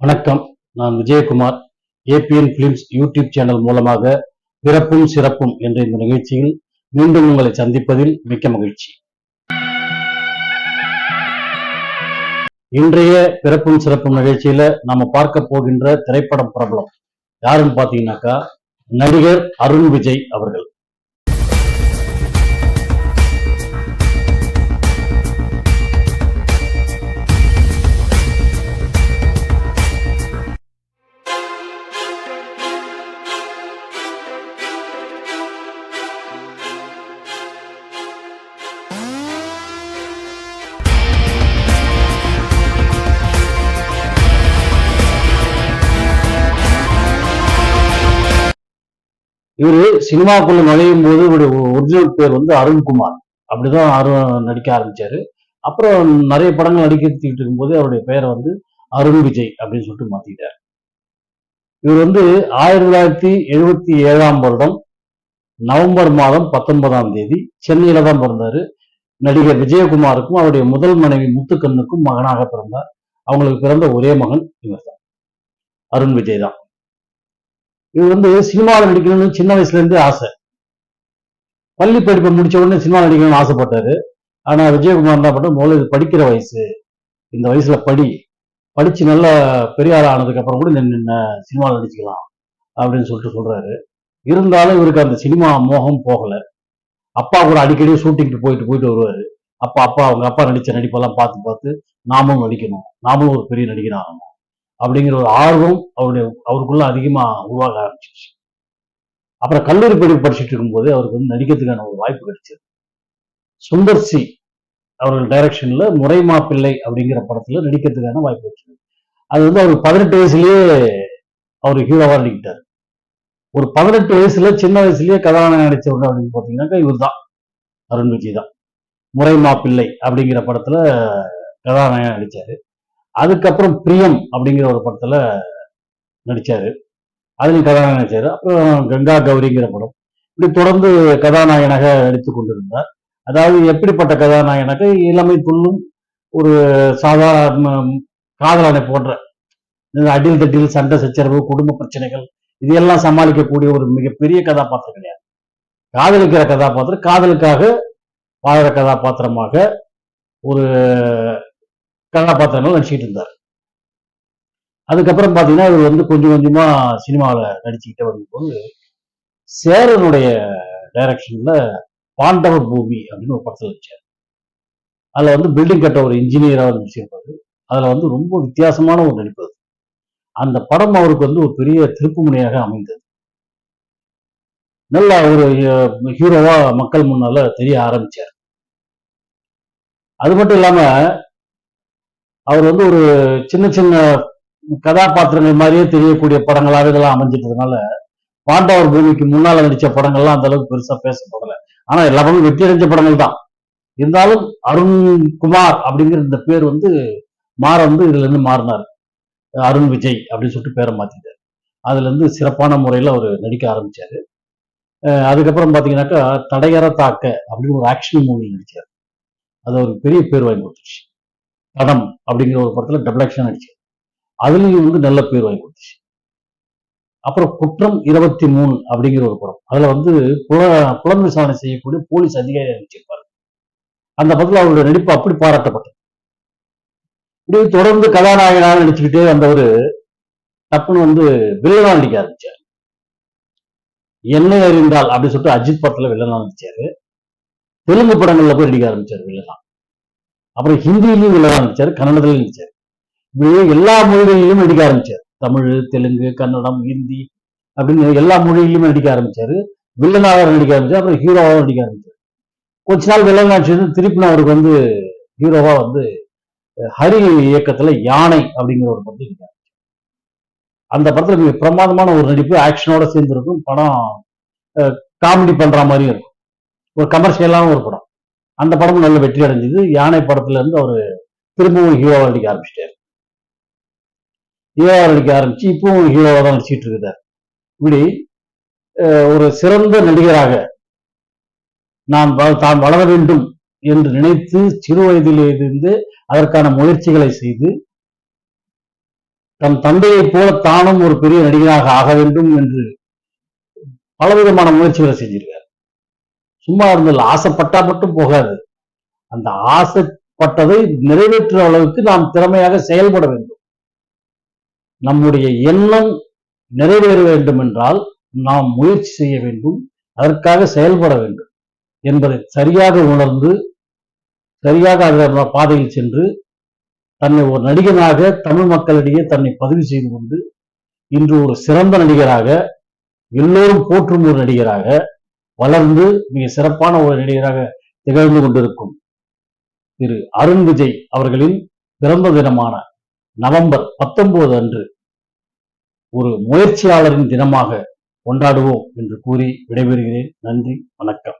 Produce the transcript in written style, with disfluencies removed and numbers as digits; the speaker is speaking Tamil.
வணக்கம். நான் Vijayakumar. ABN films YouTube channel மூலமாக பிறப்பும் சிறப்பும் என்ற இந்த நிகழ்ச்சியில் மீண்டும் உங்களை சந்திப்பதில் மிக்க மகிழ்ச்சி. இன்றைய பிறப்பும் சிறப்பும் நிகழ்ச்சியில நாம பார்க்க போகின்ற திரைப்படம் பிரபலம் யாருன்னு பாத்தீங்கன்னாக்கா நடிகர் அருண் விஜய் அவர்கள். இவரு சினிமாக்குள்ள நுழையும் போது இவருடைய ஒரிஜினல் பேர் வந்து அருண்குமார். அப்படிதான் நடிக்க ஆரம்பிச்சாரு. அப்புறம் நிறைய படங்கள் நடிக்கிட்டு இருக்கும்போது அவருடைய பெயரை வந்து அருண் விஜய் அப்படின்னு சொல்லிட்டு மாத்திட்டார். இவர் வந்து 1977 வருடம் நவம்பர் மாதம் 19ஆம் தேதி சென்னையில தான் பிறந்தாரு. நடிகர் விஜயகுமாருக்கும் அவருடைய முதல் மனைவி முத்துக்கண்ணுக்கும் மகனாக பிறந்தார். அவங்களுக்கு பிறந்த ஒரே மகன் இவர் தான், அருண் விஜய் தான். இவர் வந்து சினிமாவில் நடிக்கணும்னு சின்ன வயசுல இருந்து ஆசை. பள்ளி படிப்பை முடிச்ச உடனே சினிமா நடிக்கணும்னு ஆசைப்பட்டாரு. ஆனா விஜயகுமார் என்ன பண்ண, முதல்ல இது படிக்கிற வயசு, இந்த வயசுல படிச்சு நல்ல பெரிய ஆள் ஆனதுக்கு அப்புறம் கூட சினிமாவில் நடிச்சுக்கலாம் அப்படின்னு சொல்லிட்டு சொல்றாரு. இருந்தாலும் இவருக்கு அந்த சினிமா மோகம் போகல. அப்பா கூட அடிக்கடி ஷூட்டிங்க்கு போயிட்டு வருவாரு. அவங்க அப்பா நடிச்ச நடிப்பெல்லாம் பார்த்து நாமும் நடிக்கணும், நாமும் ஒரு பெரிய நடிகர் ஆகணும் அப்படிங்கிற ஒரு ஆர்வம் அவருக்குள்ள அதிகமா உருவாக ஆரம்பிச்சிருச்சு. அப்புறம் கல்லூரி படிப்பு படிச்சுட்டு இருக்கும்போது அவருக்கு வந்து நடிக்கிறதுக்கான ஒரு வாய்ப்பு கிடைச்சது. சுந்தர் சி அவர்கள் டைரக்ஷன்ல முறை மாப்பிள்ளை அப்படிங்கிற படத்துல நடிக்கிறதுக்கான வாய்ப்பு கிடைச்சது. அது வந்து அவருக்கு 18 வயசுலயே அவர் ஹீரோவா நடிக்கிட்டார். ஒரு 18 வயசுல சின்ன வயசுலயே கதாநாயகன் நடிச்சவங்க அப்படின்னு பாத்தீங்கன்னாக்கா இவர் தான், அருண் விஜய் தான். முறை மாப்பிள்ளை அப்படிங்கிற படத்துல கதாநாயகன் நடிச்சாரு. அதுக்கப்புறம் பிரியம் அப்படிங்கிற ஒரு படத்துல நடிச்சாரு, அதுலயும் கதாநாயகன் நடிச்சாரு. அப்புறம் கங்கா கௌரிங்கிற படம், இப்படி தொடர்ந்து கதாநாயகனாக நடித்துக் கொண்டிருந்தார். அதாவது எப்படிப்பட்ட கதாநாயகனாக, இளமை துள்ளும் ஒரு சாதாரண காதலனை போன்ற அடில் தட்டில் சண்டை சச்சரவு குடும்ப பிரச்சனைகள் இதையெல்லாம் சமாளிக்கக்கூடிய ஒரு மிகப்பெரிய கதாபாத்திரம் கிடையாது. காதலிக்கிற கதாபாத்திரம், காதலுக்காக வாழற கதாபாத்திரமாக ஒரு கதாபாத்திரங்கள் நடிச்சுக்கிட்டு இருந்தார். அதுக்கப்புறம் பாத்தீங்கன்னா இவர் வந்து கொஞ்சம் கொஞ்சமா சினிமாவில் நடிச்சுக்கிட்டே வரும்போது சேரனுடைய டைரக்ஷன்ல பாண்டவர் பூமி அப்படின்னு ஒரு படத்தில் நடிச்சார். அதுல வந்து பில்டிங் கட்ட ஒரு இன்ஜினியராக நடிச்சிருப்பாரு. அதுல வந்து ரொம்ப வித்தியாசமான ஒரு நடிப்பு. அந்த படம் அவருக்கு வந்து ஒரு பெரிய திருப்பு முனையாக அமைந்தது. நல்ல ஒரு ஹீரோவா மக்கள் முன்னால தெரிய ஆரம்பிச்சார். அது மட்டும் இல்லாம அவர் வந்து ஒரு சின்ன சின்ன கதாபாத்திரங்கள் மாதிரியே தெரியக்கூடிய படங்களாக இதெல்லாம் அமைஞ்சிட்டதுனால பாண்டவர் பூமிக்கு முன்னால நடிச்ச படங்கள்லாம் அந்த அளவுக்கு பெருசா பேசப்படல. ஆனா எல்லா படமும் வெற்றி அடைஞ்ச படங்கள் தான். இருந்தாலும் அருண்குமார் அப்படிங்கிற இந்த பேர் வந்து இதுல இருந்து மாறினார். அருண் விஜய் அப்படின்னு சொல்லிட்டு பேரை மாத்திட்டாரு. அதுல இருந்து சிறப்பான முறையில அவர் நடிக்க ஆரம்பிச்சாரு. அதுக்கப்புறம் பாத்தீங்கன்னாக்கா தடையற தாக்க அப்படின்னு ஒரு ஆக்ஷன் மூவி நடிச்சார். அது ஒரு பெரிய பேர் வாங்கி கொடுத்துச்சு. தடம் அப்படிங்கிற ஒரு படத்துல டபுள் ஆக்ஷன் நடிச்சார். அதுலயும் வந்து நல்ல பேர் வாங்கி கொடுத்துச்சு. அப்புறம் குற்றம் 23 அப்படிங்கிற ஒரு படம், அதுல வந்து புலன் விசாரணை செய்யக்கூடிய போலீஸ் அதிகாரி நடிச்சிருப்பாரு. அந்த படத்துல அவருடைய நடிப்பு அப்படி பாராட்டப்பட்டது. இப்படி தொடர்ந்து கதாநாயகனாக நடிச்சுக்கிட்டே வந்தவர் டப்புன்னு வந்து வில்லனா நடிக்க ஆரம்பிச்சார். என்னை அறிந்தால் அப்படின்னு சொல்லிட்டு அஜித் படத்துல வில்லனா நடிச்சாரு. தெலுங்கு படங்கள்ல போய் நடிக்க ஆரம்பிச்சாரு வில்லனா. அப்புறம் ஹிந்தியிலையும் வில்லனா நடிச்சாரு, கன்னடத்திலையும் நடிச்சாரு. இப்படியே எல்லா மொழிகளிலும் நடிக்க ஆரம்பிச்சாரு. தமிழ், தெலுங்கு, கன்னடம், ஹிந்தி அப்படின்னு எல்லா மொழிகளிலுமே நடிக்க ஆரம்பிச்சாரு. வில்லனாக நடிக்க ஆரம்பிச்சாரு. அப்புறம் ஹீரோவாக நடிக்க ஆரம்பிச்சாரு. கொஞ்ச நாள் வில்லன் நடிச்சது. திருப்பி அவருக்கு வந்து ஹீரோவா வந்து ஹரி இயக்கத்துல யானை அப்படிங்கிற ஒரு படத்தில் நடிக்க ஆரம்பிச்சாரு. அந்த படத்துல மிக பிரமாதமான ஒரு நடிப்பு, ஆக்ஷனோட சேர்ந்து இருக்கும். படம் காமெடி பண்ற மாதிரியும் இருக்கும், ஒரு கமர்ஷியலான ஒரு படம். அந்த படமும் நல்ல வெற்றி அடைஞ்சது. யானை படத்துல இருந்து அவரு திரும்பவும் ஹீரோவா நடிக்க ஆரம்பிச்சிட்டாரு. ஹீரோவா நடிக்க ஆரம்பிச்சு இப்பவும் ஹீரோவா தான் நடிச்சிட்டு இருக்கிறார். இப்படி ஒரு சிறந்த நடிகராக தான் வளர வேண்டும் என்று நினைத்து சிறு வயதிலிருந்து அதற்கான முயற்சிகளை செய்து தன் தந்தையைப் போல தானும் ஒரு பெரிய நடிகராக ஆக வேண்டும் என்று பலவிதமான முயற்சிகளை செஞ்சிருக்காரு. சும்மா இருந்தல் ஆசைப்பட்டா மட்டும் போகாது. அந்த ஆசைப்பட்டதை நிறைவேற்றுற அளவுக்கு நாம் திறமையாக செயல்பட வேண்டும். நம்முடைய எண்ணம் நிறைவேற வேண்டும் என்றால் நாம் முயற்சி செய்ய வேண்டும், அதற்காக செயல்பட வேண்டும் என்பதை சரியாக உணர்ந்து சரியாக அந்த பாதையில் சென்று தன்னை ஒரு நடிகனாக தமிழ் மக்களிடையே தன்னை பதிவு செய்து கொண்டு இன்று ஒரு சிறந்த நடிகராக, எல்லோரும் போற்றும் ஒரு நடிகராக வளர்ந்து மிக சிறப்பான ஒரு நடிகராக திகழ்ந்து கொண்டிருக்கும் திரு அருண் விஜய் அவர்களின் பிறந்த தினமான நவம்பர் 19 அன்று ஒரு முயற்சியாளரின் தினமாக கொண்டாடுவோம் என்று கூறி விடைபெறுகிறேன். நன்றி, வணக்கம்.